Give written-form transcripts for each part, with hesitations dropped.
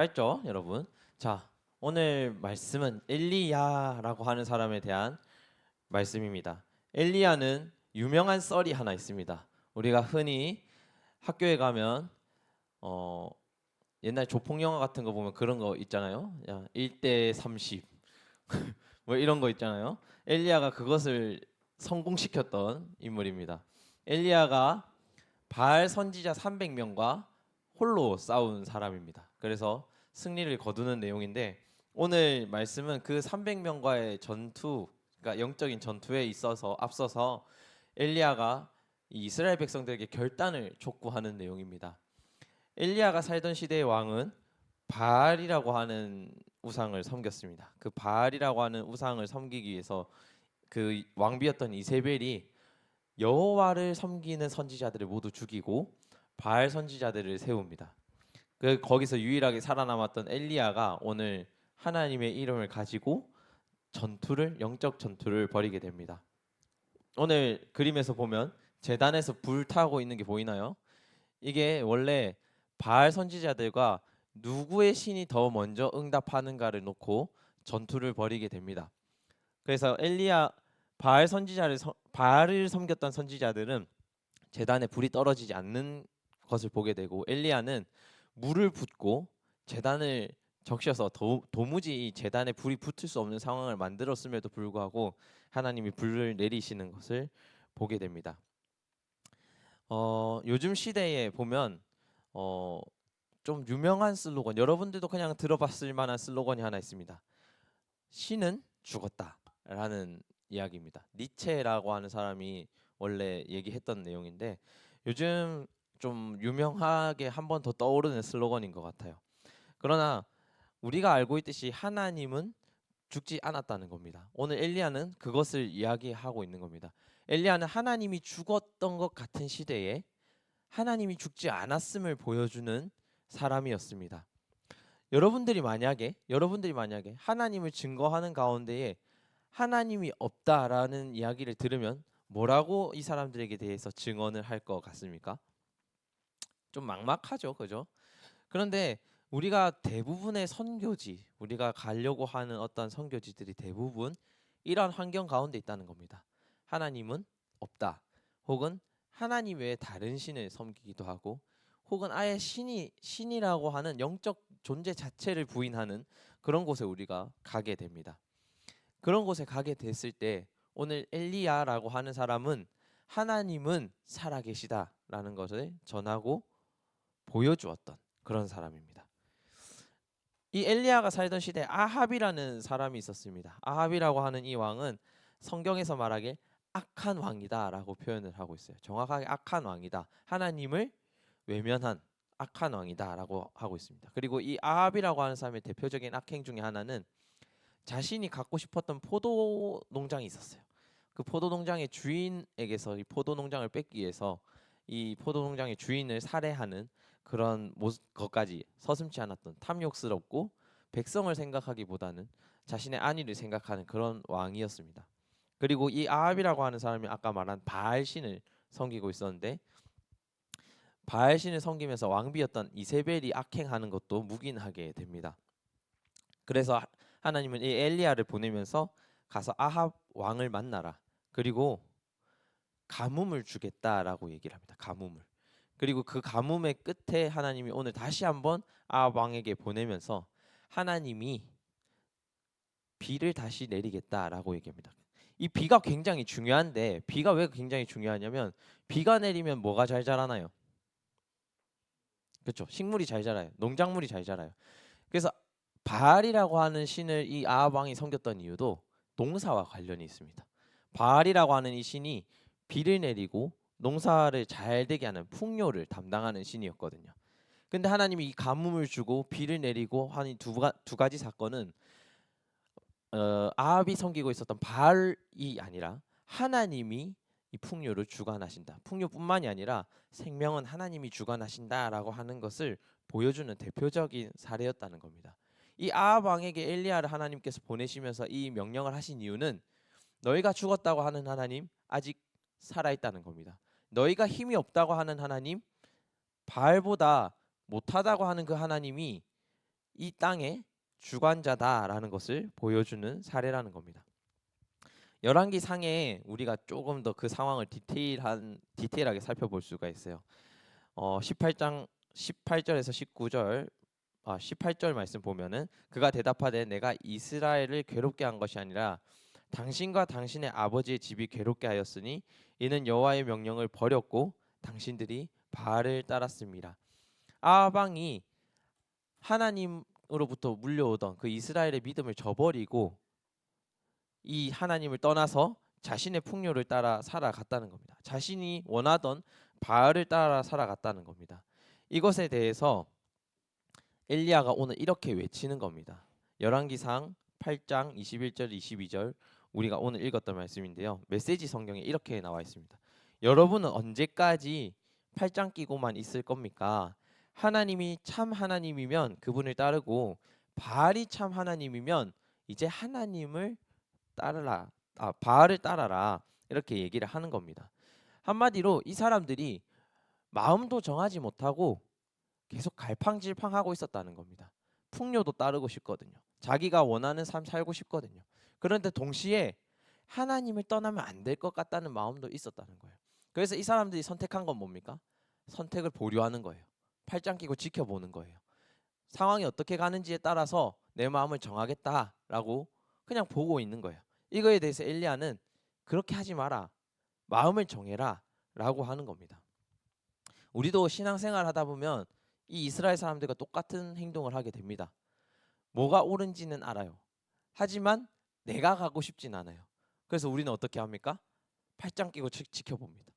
알죠, 여러분? 자, 오늘 말씀은 엘리야라고 하는 사람에 대한 말씀입니다. 엘리야는 유명한 썰이 하나 있습니다. 우리가 흔히 학교에 가면 어, 옛날 조폭 영화 같은 거 보면 그런 거 있잖아요. 야, 1대 30. 뭐 이런 거 있잖아요. 엘리야가 그것을 성공시켰던 인물입니다. 엘리야가 바알 선지자 300명과 홀로 싸운 사람입니다. 그래서 승리를 거두는 내용인데 오늘 말씀은 그 300명과의 전투, 그러니까 영적인 전투에 있어서 앞서서 엘리야가 이 이스라엘 백성들에게 결단을 촉구하는 내용입니다. 엘리야가 살던 시대의 왕은 바알이라고 하는 우상을 섬겼습니다. 그 바알이라고 하는 우상을 섬기기 위해서 그 왕비였던 이세벨이 여호와를 섬기는 선지자들을 모두 죽이고 바알 선지자들을 세웁니다. 그 거기서 유일하게 살아남았던 엘리야가 오늘 하나님의 이름을 가지고 영적 전투를 벌이게 됩니다. 오늘 그림에서 보면 제단에서 불 타고 있는 게 보이나요? 이게 원래 바알 선지자들과 누구의 신이 더 먼저 응답하는가를 놓고 전투를 벌이게 됩니다. 그래서 바알을 섬겼던 선지자들은 제단에 불이 떨어지지 않는 것을 보게 되고 엘리야는 물을 붓고 제단을 적셔서 도무지 이 제단에 불이 붙을 수 없는 상황을 만들었음에도 불구하고 하나님이 불을 내리시는 것을 보게 됩니다. 요즘 시대에 보면 어, 좀 유명한 슬로건, 여러분들도 그냥 들어봤을 만한 슬로건이 하나 있습니다. 신은 죽었다라는 이야기입니다. 니체라고 하는 사람이 원래 얘기했던 내용인데 요즘 좀 유명하게 한 번 더 떠오르는 슬로건인 것 같아요. 그러나 우리가 알고 있듯이 하나님은 죽지 않았다는 겁니다. 오늘 엘리야는 그것을 이야기하고 있는 겁니다. 엘리야는 하나님이 죽었던 것 같은 시대에 하나님이 죽지 않았음을 보여주는 사람이었습니다. 여러분들이 만약에 하나님을 증거하는 가운데에 하나님이 없다라는 이야기를 들으면 뭐라고 이 사람들에게 대해서 증언을 할 것 같습니까? 좀 막막하죠, 그죠? 그런데 우리가 가려고 하는 어떤 선교지들이 대부분 이러한 환경 가운데 있다는 겁니다. 하나님은 없다. 혹은 하나님 외에 다른 신을 섬기기도 하고, 혹은 아예 신이라고 하는 영적 존재 자체를 부인하는 그런 곳에 우리가 가게 됩니다. 그런 곳에 가게 됐을 때 오늘 엘리야라고 하는 사람은 하나님은 살아계시다라는 것을 전하고 보여주었던 그런 사람입니다. 이 엘리야가 살던 시대에 아합이라는 사람이 있었습니다. 아합이라고 하는 이 왕은 성경에서 말하길 악한 왕이다라고 표현을 하고 있어요. 정확하게 악한 왕이다. 하나님을 외면한 악한 왕이다라고 하고 있습니다. 그리고 이 아합이라고 하는 사람의 대표적인 악행 중에 하나는 자신이 갖고 싶었던 포도 농장이 있었어요. 그 포도 농장의 주인에게서 이 포도 농장을 뺏기 위해서 이 포도 농장의 주인을 살해하는 그런 것까지 서슴지 않았던 탐욕스럽고 백성을 생각하기보다는 자신의 안위를 생각하는 그런 왕이었습니다. 그리고 이 아합이라고 하는 사람이 아까 말한 바알 신을 섬기고 있었는데 바알 신을 섬기면서 왕비였던 이세벨이 악행하는 것도 묵인하게 됩니다. 그래서 하나님은 이 엘리야를 보내면서 가서 아합 왕을 만나라. 그리고 가뭄을 주겠다라고 얘기를 합니다. 가뭄을. 그리고 그 가뭄의 끝에 하나님이 오늘 다시 한번 아합 왕에게 보내면서 하나님이 비를 다시 내리겠다라고 얘기합니다. 이 비가 굉장히 중요한데 비가 왜 굉장히 중요하냐면 비가 내리면 뭐가 잘 자라나요? 그렇죠. 식물이 잘 자라요. 농작물이 잘 자라요. 그래서 바알이라고 하는 신을 이 아합 왕이 섬겼던 이유도 농사와 관련이 있습니다. 바알이라고 하는 이 신이 비를 내리고 농사를 잘 되게 하는 풍요를 담당하는 신이었거든요. 근데 하나님이 이 가뭄을 주고 비를 내리고 하는 두 가지 사건은 아합이 섬기고 있었던 바알이 아니라 하나님이 이 풍요를 주관하신다. 풍요뿐만이 아니라 생명은 하나님이 주관하신다라고 하는 것을 보여주는 대표적인 사례였다는 겁니다. 이 아합 왕에게 엘리야를 하나님께서 보내시면서 이 명령을 하신 이유는 너희가 죽었다고 하는 하나님 아직 살아 있다는 겁니다. 너희가 힘이 없다고 하는 하나님, 바알보다 못하다고 하는 그 하나님이 이 땅의 주관자다라는 것을 보여주는 사례라는 겁니다. 열왕기 상에 우리가 조금 더 그 상황을 디테일하게 살펴볼 수가 있어요. 18장 18절에서 19절 18절 말씀 보면은 그가 대답하되 내가 이스라엘을 괴롭게 한 것이 아니라 당신과 당신의 아버지의 집이 괴롭게 하였으니 이는 여호와의 명령을 버렸고 당신들이 바알을 따랐습니다. 아방이 하나님으로부터 물려오던 그 이스라엘의 믿음을 저버리고 이 하나님을 떠나서 자신의 풍요를 따라 살아갔다는 겁니다. 자신이 원하던 바알을 따라 살아갔다는 겁니다. 이것에 대해서 엘리야가 오늘 이렇게 외치는 겁니다. 열왕기상 8장 21절 22절 우리가 오늘 읽었던 말씀인데요. 메시지 성경에 이렇게 나와 있습니다. 여러분은 언제까지 팔짱 끼고만 있을 겁니까? 하나님이 참 하나님이면 그분을 따르고 바알이 참 하나님이면 이제 하나님을 따르라. 바알을 따라라. 이렇게 얘기를 하는 겁니다. 한마디로 이 사람들이 마음도 정하지 못하고 계속 갈팡질팡하고 있었다는 겁니다. 풍요도 따르고 싶거든요. 자기가 원하는 삶 살고 싶거든요. 그런데 동시에 하나님을 떠나면 안 될 것 같다는 마음도 있었다는 거예요. 그래서 이 사람들이 선택한 건 뭡니까? 선택을 보류하는 거예요. 팔짱 끼고 지켜보는 거예요. 상황이 어떻게 가는지에 따라서 내 마음을 정하겠다라고 그냥 보고 있는 거예요. 이거에 대해서 엘리야는 그렇게 하지 마라. 마음을 정해라 라고 하는 겁니다. 우리도 신앙생활 하다 보면 이 이스라엘 사람들과 똑같은 행동을 하게 됩니다. 뭐가 옳은지는 알아요. 하지만 내가 가고 싶진 않아요. 그래서 우리는 어떻게 합니까? 팔짱 끼고 지켜봅니다.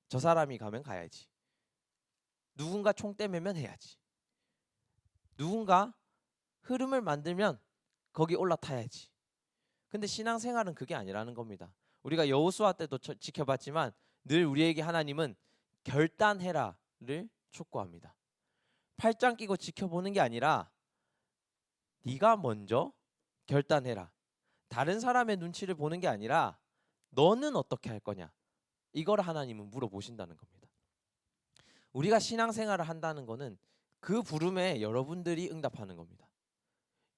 저 사람이 가면 가야지. 누군가 총 떼매면 해야지. 누군가 흐름을 만들면 거기 올라타야지. 근데 신앙생활은 그게 아니라는 겁니다. 우리가 여호수아 때도 지켜봤지만 늘 우리에게 하나님은 결단해라를 촉구합니다. 팔짱 끼고 지켜보는 게 아니라 네가 먼저 결단해라. 다른 사람의 눈치를 보는 게 아니라 너는 어떻게 할 거냐. 이걸 하나님은 물어보신다는 겁니다. 우리가 신앙생활을 한다는 거는 그 부름에 여러분들이 응답하는 겁니다.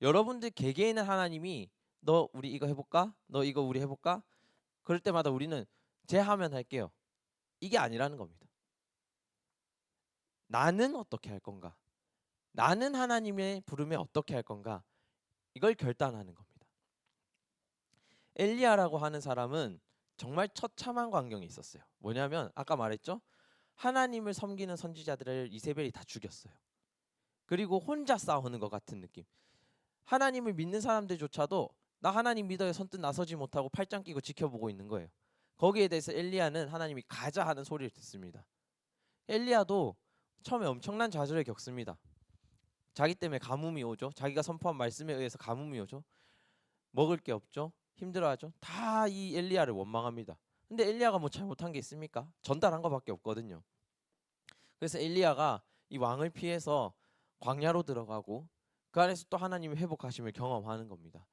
여러분들 개개인은 하나님이 너 우리 이거 해볼까? 너 이거 우리 해볼까? 그럴 때마다 우리는 제 하면 할게요. 이게 아니라는 겁니다. 나는 어떻게 할 건가? 나는 하나님의 부름에 어떻게 할 건가? 이걸 결단하는 겁니다. 엘리야라고 하는 사람은 정말 처참한 광경이 있었어요. 뭐냐면 아까 말했죠? 하나님을 섬기는 선지자들을 이세벨이 다 죽였어요. 그리고 혼자 싸우는 것 같은 느낌. 하나님을 믿는 사람들조차도 나 하나님 믿어요 선뜻 나서지 못하고 팔짱 끼고 지켜보고 있는 거예요. 거기에 대해서 엘리야는 하나님이 가자 하는 소리를 듣습니다. 엘리야도 처음에 엄청난 좌절을 겪습니다. 자기 때문에 가뭄이 오죠. 자기가 선포한 말씀에 의해서 가뭄이 오죠. 먹을 게 없죠. 힘들어하죠. 다 이 엘리야를 원망합니다. 근데 엘리야가 뭐 잘못한 게 있습니까? 전달한 것밖에 없거든요. 그래서 엘리야가 이 왕을 피해서 광야로 들어가고 그 안에서 또 하나님의 회복하심을 경험하는 겁니다.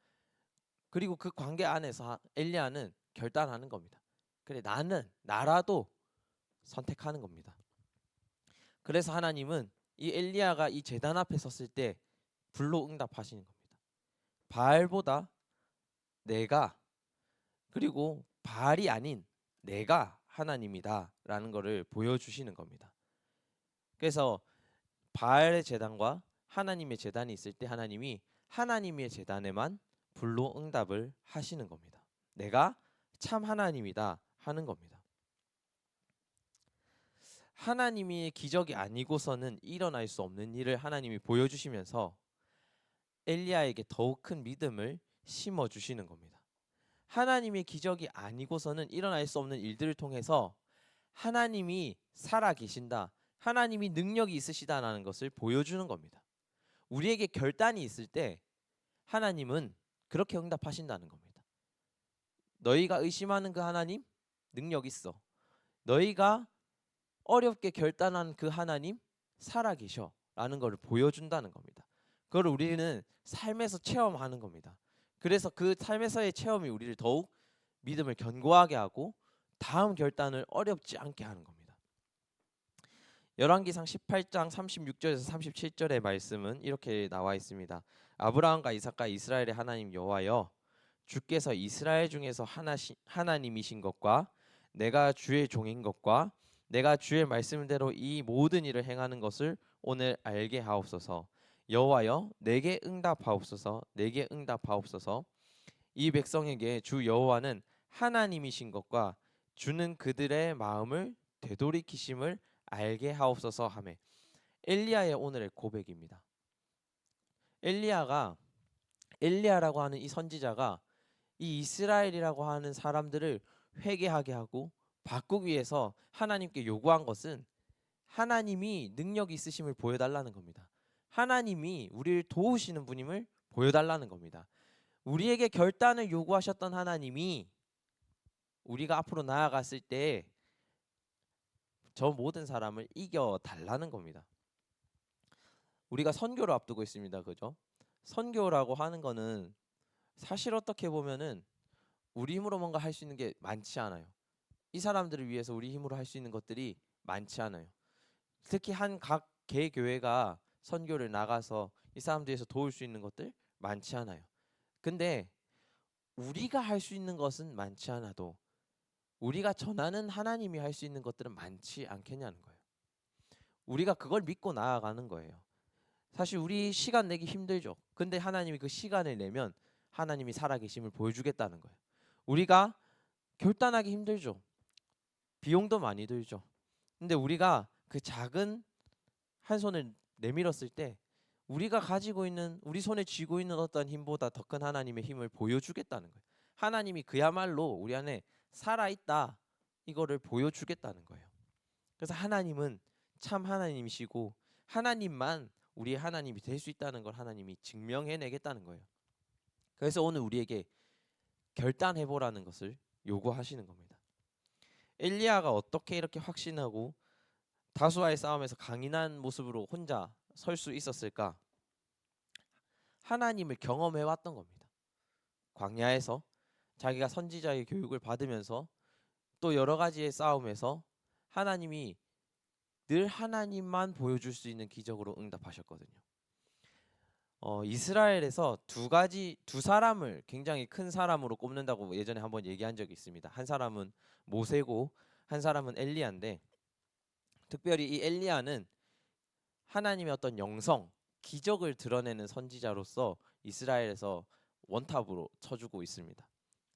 그리고 그 관계 안에서 엘리야는 결단하는 겁니다. 그래 나라도 선택하는 겁니다. 그래서 하나님은 이 엘리야가 이 제단 앞에 섰을 때 불로 응답하시는 겁니다. 바알보다 내가 그리고 바알이 아닌 내가 하나님이다라는 것을 보여주시는 겁니다. 그래서 바알의 제단과 하나님의 제단이 있을 때 하나님이 하나님의 제단에만 불로 응답을 하시는 겁니다. 내가 참 하나님이다 하는 겁니다. 하나님이 기적이 아니고서는 일어날 수 없는 일을 하나님이 보여주시면서 엘리야에게 더욱 큰 믿음을 심어주시는 겁니다. 하나님의 기적이 아니고서는 일어날 수 없는 일들을 통해서 하나님이 살아계신다. 하나님이 능력이 있으시다라는 것을 보여주는 겁니다. 우리에게 결단이 있을 때 하나님은 그렇게 응답하신다는 겁니다. 너희가 의심하는 그 하나님 능력 있어. 너희가 어렵게 결단한 그 하나님 살아계셔 라는 것을 보여준다는 겁니다. 그걸 우리는 삶에서 체험하는 겁니다. 그래서 그 삶에서의 체험이 우리를 더욱 믿음을 견고하게 하고 다음 결단을 어렵지 않게 하는 겁니다. 열왕기상 18장 36절에서 37절의 말씀은 이렇게 나와 있습니다. 아브라함과 이삭과 이스라엘의 하나님 여호와여, 주께서 이스라엘 중에서 하나님이신 것과 내가 주의 종인 것과 내가 주의 말씀대로 이 모든 일을 행하는 것을 오늘 알게 하옵소서. 여호와여, 내게 응답하옵소서. 내게 응답하옵소서. 이 백성에게 주 여호와는 하나님이신 것과 주는 그들의 마음을 되돌이키심을 알게 하옵소서 하매. 엘리야의 오늘의 고백입니다. 엘리야라고 하는 이 선지자가 이 이스라엘이라고 하는 사람들을 회개하게 하고 바꾸기 위해서 하나님께 요구한 것은 하나님이 능력 있으심을 보여달라는 겁니다. 하나님이 우리를 도우시는 분임을 보여달라는 겁니다. 우리에게 결단을 요구하셨던 하나님이 우리가 앞으로 나아갔을 때 저 모든 사람을 이겨 달라는 겁니다. 우리가 선교를 앞두고 있습니다. 그죠? 선교라고 하는 거는 사실 어떻게 보면은 우리 힘으로 뭔가 할 수 있는 게 많지 않아요. 이 사람들을 위해서 우리 힘으로 할 수 있는 것들이 많지 않아요. 특히 한 각 개교회가 선교를 나가서 이 사람들 위해서 도울 수 있는 것들 많지 않아요. 근데 우리가 할 수 있는 것은 많지 않아도 우리가 전하는 하나님이 할 수 있는 것들은 많지 않겠냐는 거예요. 우리가 그걸 믿고 나아가는 거예요. 사실 우리 시간 내기 힘들죠. 근데 하나님이 그 시간을 내면 하나님이 살아계심을 보여주겠다는 거예요. 우리가 결단하기 힘들죠. 비용도 많이 들죠. 근데 우리가 그 작은 한 손을 내밀었을 때 우리가 가지고 있는 우리 손에 쥐고 있는 어떤 힘보다 더 큰 하나님의 힘을 보여주겠다는 거예요. 하나님이 그야말로 우리 안에 살아있다 이거를 보여주겠다는 거예요. 그래서 하나님은 참 하나님이시고 하나님만 우리의 하나님이 될 수 있다는 걸 하나님이 증명해내겠다는 거예요. 그래서 오늘 우리에게 결단해보라는 것을 요구하시는 겁니다. 엘리야가 어떻게 이렇게 확신하고 다수와의 싸움에서 강인한 모습으로 혼자 설 수 있었을까? 하나님을 경험해왔던 겁니다. 광야에서 자기가 선지자의 교육을 받으면서 또 여러 가지의 싸움에서 하나님이 늘 하나님만 보여줄 수 있는 기적으로 응답하셨거든요. 이스라엘에서 두 사람을 굉장히 큰 사람으로 꼽는다고 예전에 한번 얘기한 적이 있습니다. 한 사람은 모세고 한 사람은 엘리야인데 특별히 이 엘리야는 하나님의 어떤 영성, 기적을 드러내는 선지자로서 이스라엘에서 원탑으로 쳐주고 있습니다.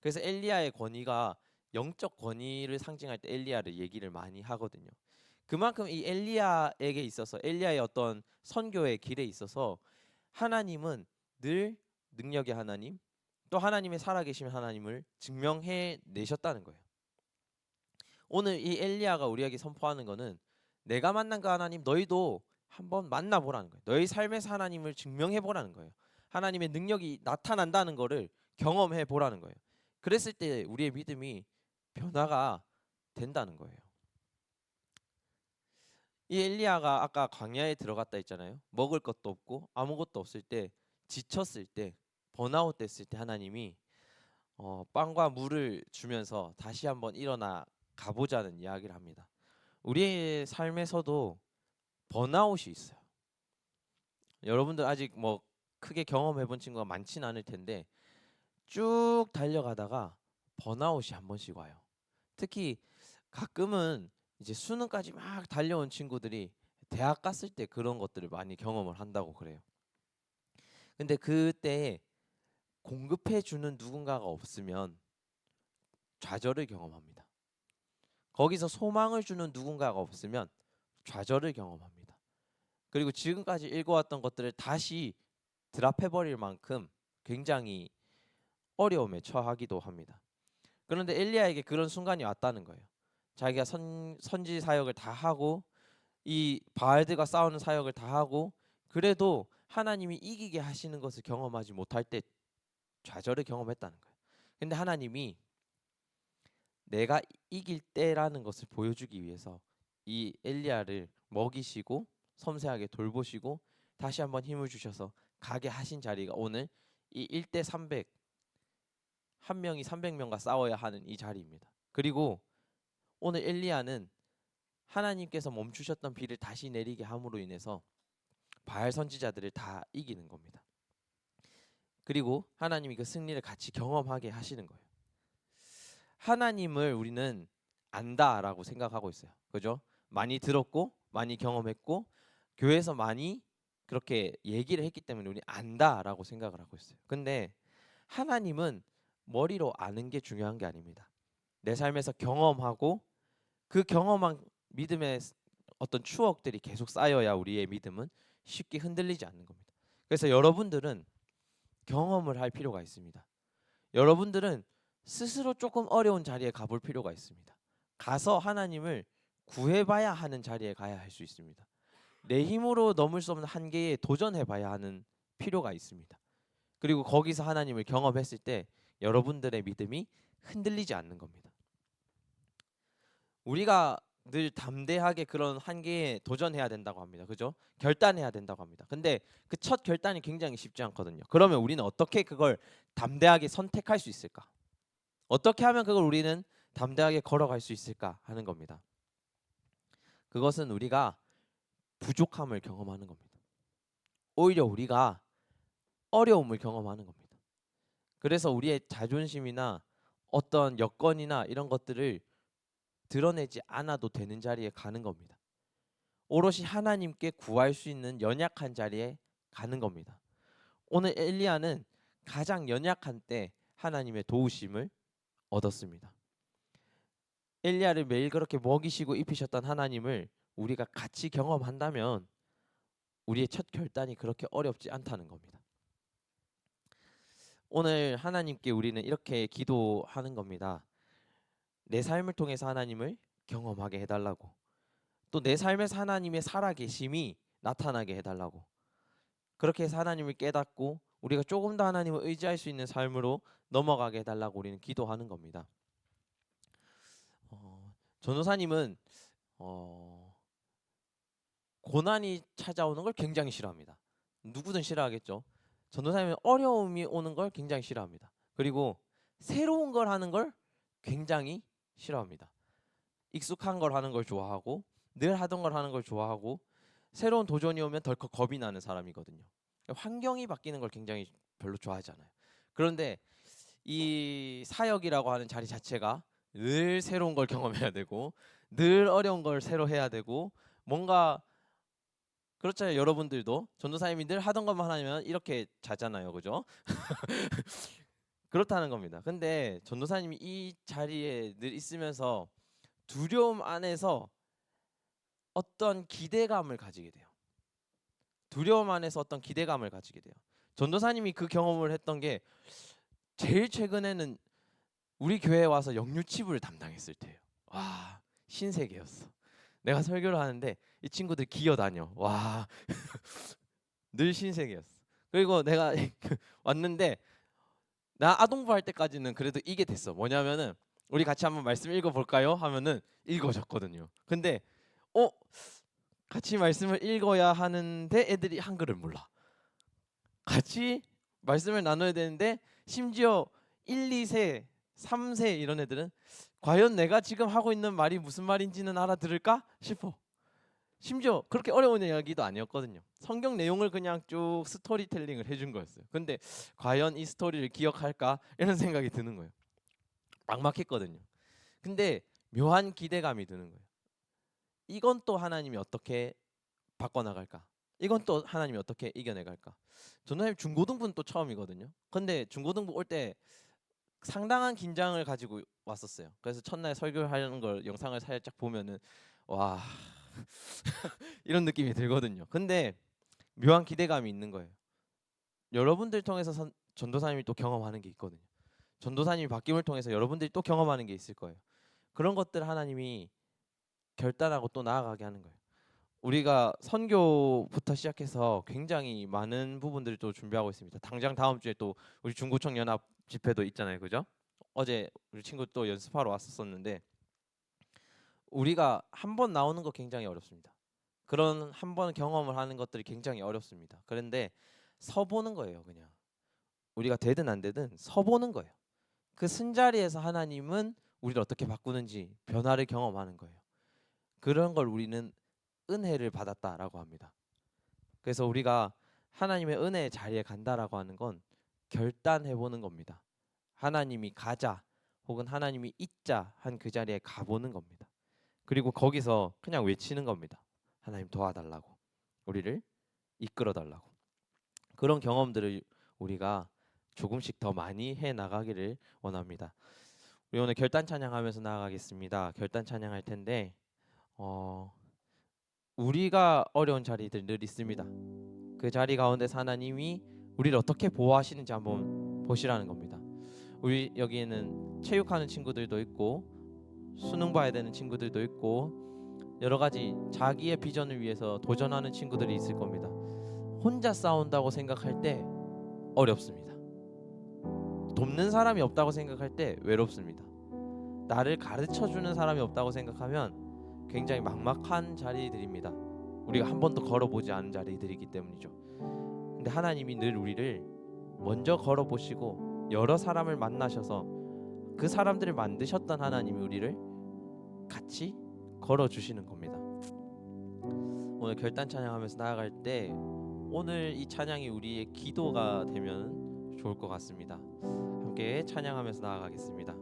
그래서 엘리야의 권위가 영적 권위를 상징할 때 엘리야를 얘기를 많이 하거든요. 그만큼 이 엘리야에게 있어서 엘리야의 어떤 선교의 길에 있어서 하나님은 늘 능력의 하나님, 또 하나님의 살아계신 하나님을 증명해 내셨다는 거예요. 오늘 이 엘리야가 우리에게 선포하는 거는 내가 만난 그 하나님 너희도 한번 만나보라는 거예요. 너희 삶에서 하나님을 증명해 보라는 거예요. 하나님의 능력이 나타난다는 거를 경험해 보라는 거예요. 그랬을 때 우리의 믿음이 변화가 된다는 거예요. 이 엘리야가 아까 광야에 들어갔다 했잖아요. 먹을 것도 없고 아무것도 없을 때 지쳤을 때 번아웃 됐을 때 하나님이 빵과 물을 주면서 다시 한번 일어나 가보자는 이야기를 합니다. 우리의 삶에서도 번아웃이 있어요. 여러분들 아직 뭐 크게 경험해 본 친구가 많지는 않을 텐데 쭉 달려가다가 번아웃이 한 번씩 와요. 특히 가끔은 이제 수능까지 막 달려온 친구들이 대학 갔을 때 그런 것들을 많이 경험을 한다고 그래요. 근데 그때 공급해 주는 누군가가 없으면 좌절을 경험합니다. 거기서 소망을 주는 누군가가 없으면 좌절을 경험합니다. 그리고 지금까지 읽어왔던 것들을 다시 드랍해버릴 만큼 굉장히 어려움에 처하기도 합니다. 그런데 엘리야에게 그런 순간이 왔다는 거예요. 자기가 선지 사역을 다 하고 이 바알들과 싸우는 사역을 다 하고 그래도 하나님이 이기게 하시는 것을 경험하지 못할 때 좌절을 경험했다는 거예요. 근데 하나님이 내가 이길 때라는 것을 보여주기 위해서 이 엘리야를 먹이시고 섬세하게 돌보시고 다시 한번 힘을 주셔서 가게 하신 자리가 오늘 이 1대 300 한 명이 300명과 싸워야 하는 이 자리입니다. 그리고 오늘 엘리야는 하나님께서 멈추셨던 비를 다시 내리게 함으로 인해서 바알 선지자들을 다 이기는 겁니다. 그리고 하나님이 그 승리를 같이 경험하게 하시는 거예요. 하나님을 우리는 안다라고 생각하고 있어요. 그죠? 많이 들었고 많이 경험했고 교회에서 많이 그렇게 얘기를 했기 때문에 우리 안다라고 생각을 하고 있어요. 근데 하나님은 머리로 아는 게 중요한 게 아닙니다. 내 삶에서 경험하고 그 경험한 믿음의 어떤 추억들이 계속 쌓여야 우리의 믿음은 쉽게 흔들리지 않는 겁니다. 그래서 여러분들은 경험을 할 필요가 있습니다. 여러분들은 스스로 조금 어려운 자리에 가볼 필요가 있습니다. 가서 하나님을 구해봐야 하는 자리에 가야 할 수 있습니다. 내 힘으로 넘을 수 없는 한계에 도전해봐야 하는 필요가 있습니다. 그리고 거기서 하나님을 경험했을 때 여러분들의 믿음이 흔들리지 않는 겁니다. 우리가 늘 담대하게 그런 한계에 도전해야 된다고 합니다. 그죠? 결단해야 된다고 합니다. 근데 그 첫 결단이 굉장히 쉽지 않거든요. 그러면 우리는 어떻게 그걸 담대하게 선택할 수 있을까? 어떻게 하면 그걸 우리는 담대하게 걸어갈 수 있을까 하는 겁니다. 그것은 우리가 부족함을 경험하는 겁니다. 오히려 우리가 어려움을 경험하는 겁니다. 그래서 우리의 자존심이나 어떤 여건이나 이런 것들을 드러내지 않아도 되는 자리에 가는 겁니다. 오롯이 하나님께 구할 수 있는 연약한 자리에 가는 겁니다. 오늘 엘리야는 가장 연약한 때 하나님의 도우심을 얻었습니다. 엘리야를 매일 그렇게 먹이시고 입히셨던 하나님을 우리가 같이 경험한다면 우리의 첫 결단이 그렇게 어렵지 않다는 겁니다. 오늘 하나님께 우리는 이렇게 기도하는 겁니다. 내 삶을 통해서 하나님을 경험하게 해달라고. 또 내 삶에서 하나님의 살아계심이 나타나게 해달라고. 그렇게 해서 하나님을 깨닫고 우리가 조금 더 하나님을 의지할 수 있는 삶으로 넘어가게 해달라고 우리는 기도하는 겁니다. 전도사님은 고난이 찾아오는 걸 굉장히 싫어합니다. 누구든 싫어하겠죠. 전도사님은 어려움이 오는 걸 굉장히 싫어합니다. 그리고 새로운 걸 하는 걸 굉장히 싫어합니다. 익숙한 걸 하는 걸 좋아하고 늘 하던 걸 하는 걸 좋아하고 새로운 도전이 오면 덜컥 겁이 나는 사람이거든요. 환경이 바뀌는 걸 굉장히 별로 좋아하지 않아요. 그런데 이 사역이라고 하는 자리 자체가 늘 새로운 걸 경험해야 되고 늘 어려운 걸 새로 해야 되고 뭔가 그렇잖아요. 여러분들도 전도사님이 늘 하던 것만 하면 이렇게 자잖아요. 그죠? 그렇다는 겁니다. 근데 전도사님이 이 자리에 늘 있으면서 두려움 안에서 어떤 기대감을 가지게 돼요. 두려움 안에서 어떤 기대감을 가지게 돼요. 전도사님이 그 경험을 했던 게 제일 최근에는 우리 교회에 와서 영유치부를 담당했을 때예요. 와, 신세계였어. 내가 설교를 하는데 이 친구들 기어다녀. 와, 늘 신세계였어. 그리고 내가 왔는데 나 아동부 할 때까지는 그래도 이게 됐어. 뭐냐면은 우리 같이 한번 말씀 읽어볼까요? 하면은 읽어줬거든요. 근데 어 같이 말씀을 읽어야 하는데 애들이 한글을 몰라. 같이 말씀을 나눠야 되는데 심지어 1, 2세, 3세 이런 애들은 과연 내가 지금 하고 있는 말이 무슨 말인지는 알아들을까 싶어. 심지어 그렇게 어려운 이야기도 아니었거든요. 성경 내용을 그냥 쭉 스토리텔링을 해준 거였어요. 근데 과연 이 스토리를 기억할까 이런 생각이 드는 거예요. 막막했거든요. 근데 묘한 기대감이 드는 거예요. 이건 또 하나님이 어떻게 바꿔나갈까? 이건 또 하나님이 어떻게 이겨내갈까? 전도사님 중고등부는 또 처음이거든요. 근데 중고등부 올 때 상당한 긴장을 가지고 왔었어요. 그래서 첫날 설교하는 걸 영상을 살짝 보면은 와 이런 느낌이 들거든요. 근데 묘한 기대감이 있는 거예요. 여러분들 통해서 전도사님이 또 경험하는 게 있거든요. 전도사님이 바뀜을 통해서 여러분들이 또 경험하는 게 있을 거예요. 그런 것들 하나님이 결단하고 또 나아가게 하는 거예요. 우리가 선교부터 시작해서 굉장히 많은 부분들을 또 준비하고 있습니다. 당장 다음 주에 또 우리 중구청 연합 집회도 있잖아요, 그죠? 어제 우리 친구 또 연습하러 왔었었는데 우리가 한 번 나오는 거 굉장히 어렵습니다. 그런 한 번 경험을 하는 것들이 굉장히 어렵습니다. 그런데 서보는 거예요, 그냥. 우리가 되든 안 되든 서보는 거예요. 그 쓴자리에서 하나님은 우리를 어떻게 바꾸는지 변화를 경험하는 거예요. 그런 걸 우리는 은혜를 받았다라고 합니다. 그래서 우리가 하나님의 은혜의 자리에 간다라고 하는 건 결단해 보는 겁니다. 하나님이 가자 혹은 하나님이 있자 한 그 자리에 가보는 겁니다. 그리고 거기서 그냥 외치는 겁니다. 하나님 도와달라고, 우리를 이끌어 달라고. 그런 경험들을 우리가 조금씩 더 많이 해 나가기를 원합니다. 우리 오늘 결단 찬양하면서 나아가겠습니다. 결단 찬양할 텐데 우리가 어려운 자리들 늘 있습니다. 그 자리 가운데서 하나님이 우리를 어떻게 보호하시는지 한번 보시라는 겁니다. 우리 여기에는 체육하는 친구들도 있고 수능 봐야 되는 친구들도 있고 여러 가지 자기의 비전을 위해서 도전하는 친구들이 있을 겁니다. 혼자 싸운다고 생각할 때 어렵습니다. 돕는 사람이 없다고 생각할 때 외롭습니다. 나를 가르쳐주는 사람이 없다고 생각하면 굉장히 막막한 자리들입니다. 우리가 한 번도 걸어보지 않은 자리들이기 때문이죠. 근데 하나님이 늘 우리를 먼저 걸어보시고 여러 사람을 만나셔서 그 사람들을 만드셨던 하나님이 우리를 같이 걸어주시는 겁니다. 오늘 결단 찬양하면서 나아갈 때 오늘 이 찬양이 우리의 기도가 되면 좋을 것 같습니다. 함께 찬양하면서 나아가겠습니다.